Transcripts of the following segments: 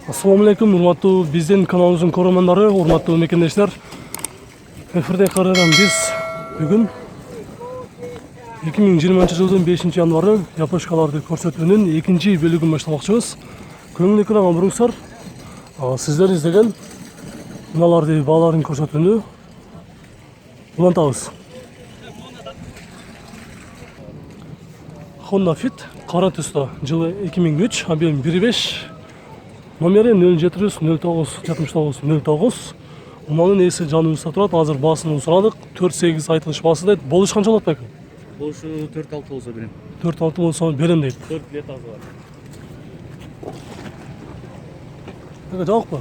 Assalamu alaikum, урматтуу биздин каналыбыздын көрөрмандары, урматтуу мекендештер. Эфирде кайрадан биз бүгүн 2020-жылдын 5-январы япошкаларды көрсөтүүнүн 2-бөлүгүн баштамакчыбыз. Көңүл экран буруңуздар. Сиздер издеген мыналарды бааларын көрсөтүүнү улантабыз. Honda Fit кара түстө, жылы 2003, объем 1.5. Номери 0709-69-09. Унанын эси жаныбызда турат. Азыр баасын сурадык. 4-8 айтылыш баасы дейт. Болуш канча болот бекен? Болушу 4-6 болсо берем. 4-6 болсо берем дейт. 4 лет азы бар. Эге жакпы?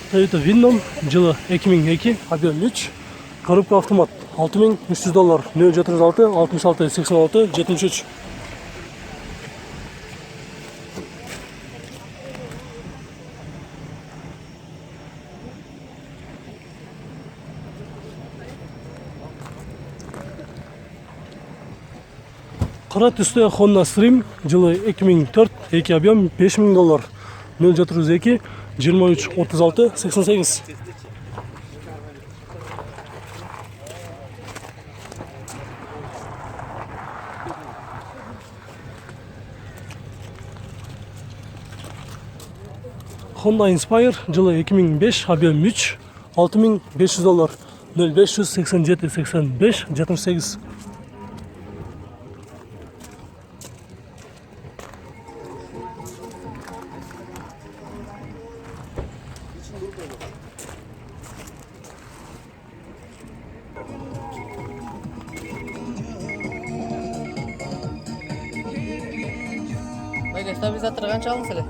Toyota Windows, жылы 2002, объем 3, коробка автомат, $6300, 0706 66 86 73. Кара түстө Honda Stream, жылы 2004, 2 объем $5000, 0702 23 36 88. Honda Inspire, жылы 2005, объем 3, $6500, 0587 85 78. Bayga stabilizator qancha olsizlar?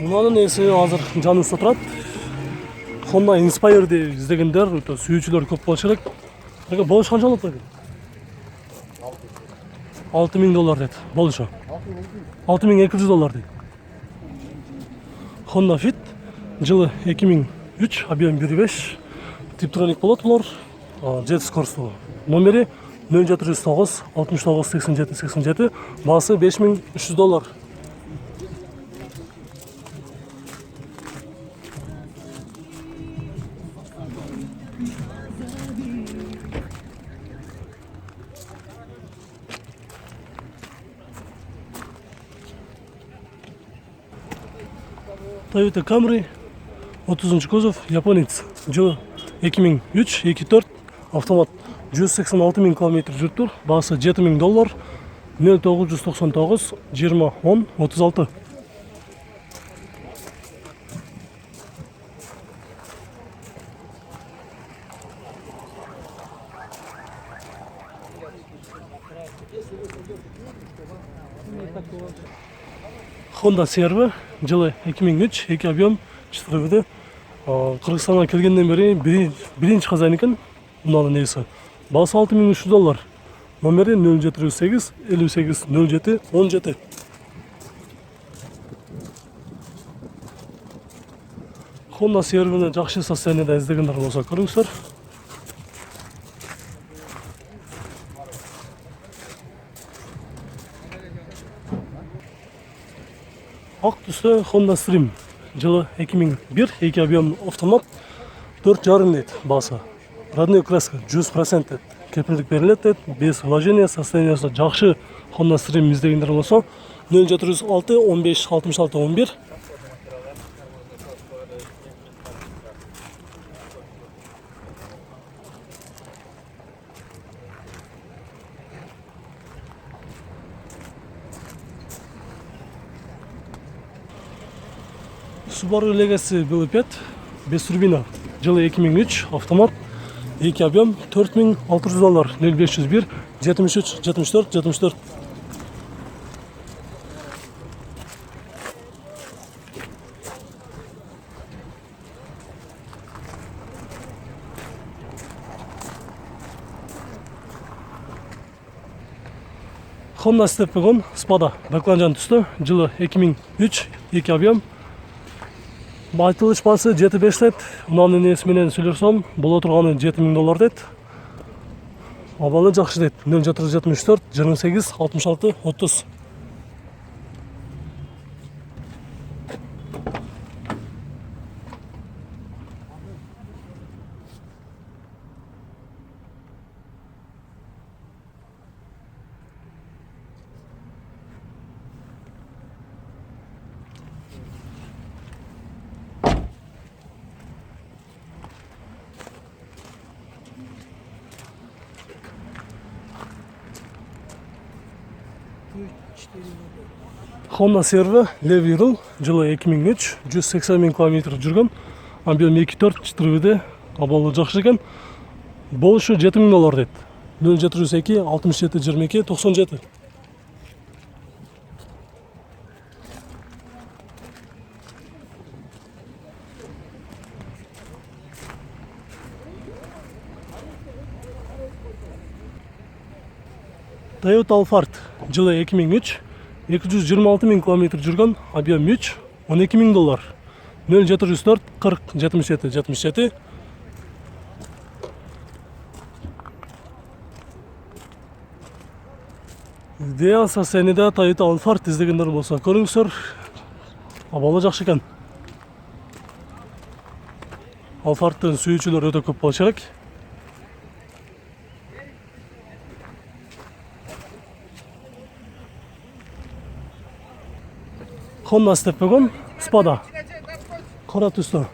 Мунанын эси азыр жаныбызда турат. Honda Inspire'ди издегендер, сүйүүчүлөр көп болушу керек. Эге болуш канча болот экен? $6000 дейт. Болушу. $6200 дейт. Honda Fit, жылы 2003, объем 1.5. Tiptronic болот булар. Jet скоростуу. Номери 0709 69 87 87, баасы $5300. Toyota Camry, 30 кузов, японец, жылы 2003, 2.4, автомат, 186 000 км жүрүптүр, баасы $7000, 0999 20 10 36. Honda CR-V, жылы 2003, 2 объем, 4 виде. Кыргызстанга келгенден бери биринчи казан экен. Мунанын эси. Баасы $6300. Номери 0708 58 07 17. Honda CR-V'ни жакшы состояниеда издегендер болсо көрүңүздөр. Ак түстө Honda Stream, жылы 2001, 2 объем автомат, 4,5 дейт баасы. Родной краска 100% дейт. Кепилдик берилет дейт, без вложения, состояниясы жакшы Honda Stream издегендер болсо 0706 15 66 11. Subaru Legacy B5, без турбина, жылы 2003, автомат, 2 объем $4600, 0501 73 74 74. Honda Step Wagon Spada баклажан түсті, жылы 2003, 2 объем. Айтылыш басы 7.5 дед, ұнамның несіменен сөйлерсем, бұл отырғаны $7000 дед. Абалы жақшы дед, 0774 28 66 30. Honda Servo Leviril жылы 2003, 180 000 км жүрген, объем 2.4 абалы жақсы екен. Бұл үші $7000 деді. 0702 67 22 97. Toyota Alphard жылы 2003, 226 000 км жүрген, объем 3, $12000. 0704 40 77 77. Идея состояниеде Toyota Alphard іздегендер болса көріңіздер. Абалы жақсы екен. Alphardтың сүйүүчүлөр өтө көп болушу керек. Honda Step Wagon Spada қара түсті.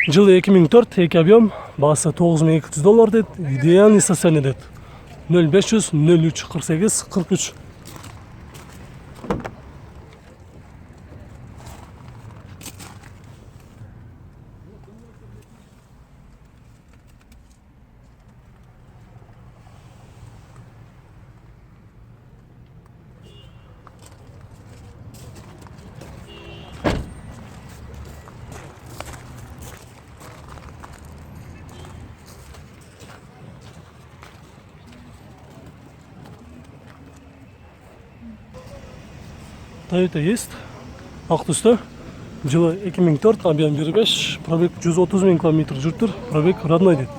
Жылы 2004, 2 объем, басы $9200 дед, идеальный состояние дед. 0500 03 48 43. Toyota есть, ақ түсті. Жылы 2004, объем 1.5, пробег 130 000 км жүртір, пробег родной дед.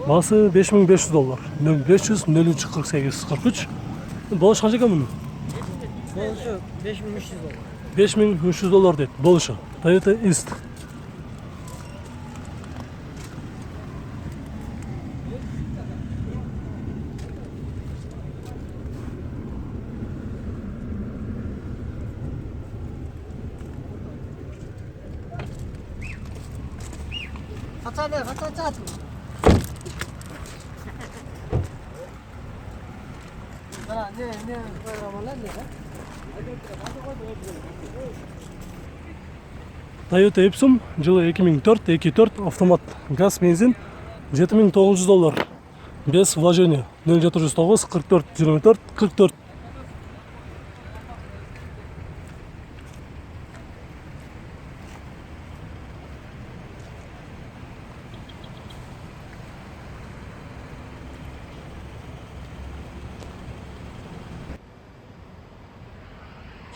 Басы $5500, 0500 03 48 43. Болыш қанша екен мұның? Болушу $5300. $5300 дед, болышы. Toyota East. Toyota Epson жылы 2004, 2.4 автомат, газ, бензин, $7900. Без вложения. 0709 44 24 44.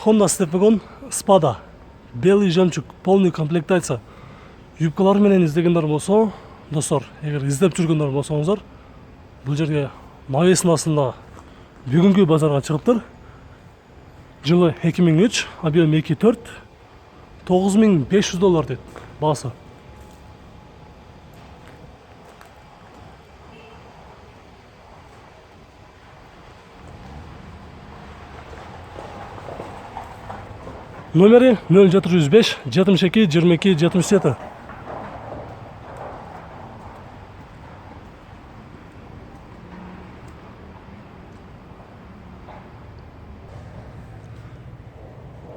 Honda Step Wagon Spada. Белый жемчуг, полный комплектация. Юбкалар менен издегендер болсо, достор, эгер издеп жүргөндөр болсоңуздар, бул жерге навестин астында бүгүнкү базарга чыгыптыр. Жылы 2003, объем 2.4, $9500 дейт баасы. Номери 0705 72 22 77.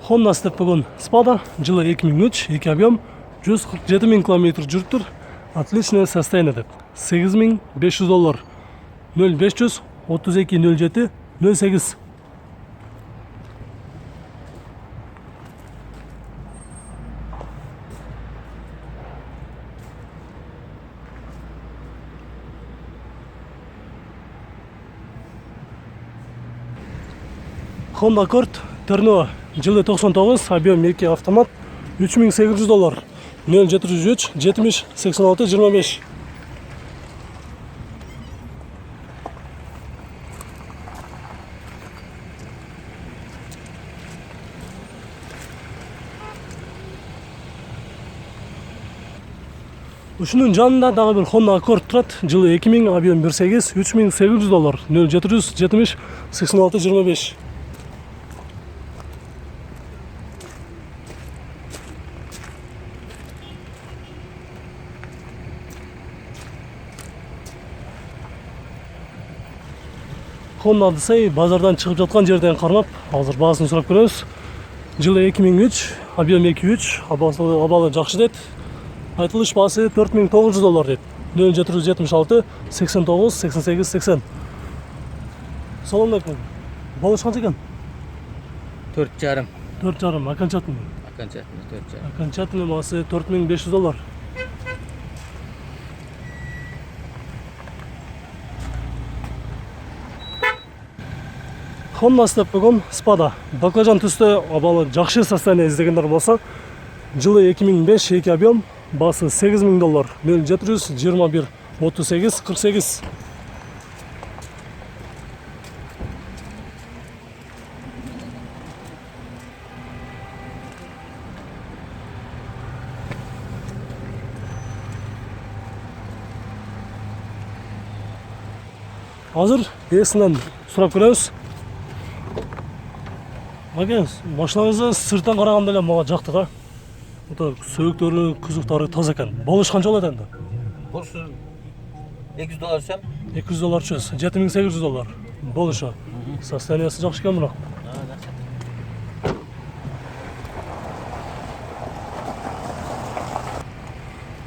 Honda Step Wagon Spada жылы 2003, 2 объем, 147 000 км жүрүптүр. Отличное состояние деп. $8500. 0500 32 07 08. Honda Accord Terno жылы 99, объем 2 автомат, $3800. 0703 70 86 25. Ушунун жанында дагы бир Honda Accord турат. Жылы 2000, объем 1.8, $3800. 0700 70 86 25. Honda Odyssey базардан чыгып жаткан жерден кармап, азыр баасын сурап көрөбүз. Жылы 2003, объем 2.3, абалы жакшы дейт. Айтылыш баасы $4900 дейт. 0776 89 88 80. Салам алейкум. Болуш канча экен? 4,5. 4,5. Окончательный. Окончательно 4,5. Окончательный баасы $4500. Honda Step Wagon Spada. Баклажан түстө абалы жакшы состояние издегендер болсо, жылы 2005, 2 объем, баасы $8000. 0700 21 38 48. Азыр ээсинен сурап көрөбүз. Аке, машинаңызды сырттан караганда эле мага жакты да. Сөйүктөрү, кузуктары таза экен. Болуш канча болот энди? Болушу $200 сем. $200 чөз, $7800. Болушу. Состояниясы жакшы экен бирок.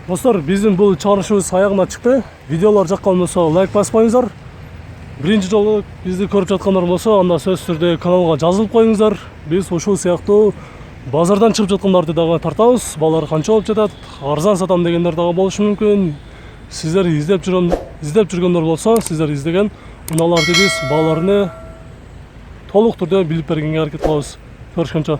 Достор, биздин бул чыгарышыбыз аягына чыкты. Видеолор жаккан болсо лайк баспаңыздар. Биринчи жолу бизди көрүп жаткандар болсо, анда сөзсүз түрдө каналга жазылып коюңуздар. Биз ушул сыяктуу базардан чыгып жаткандарды дагы тартабыз. Балар канча болуп жатат, арзан сатам дегендер дагы болушу мүмкүн. Сиздер издеп жүргөндөр болсо, сиздер издеген унааларды биз бааларыны толук түрдө билип бергенге аракет кылабыз. Көрүшкөнчө.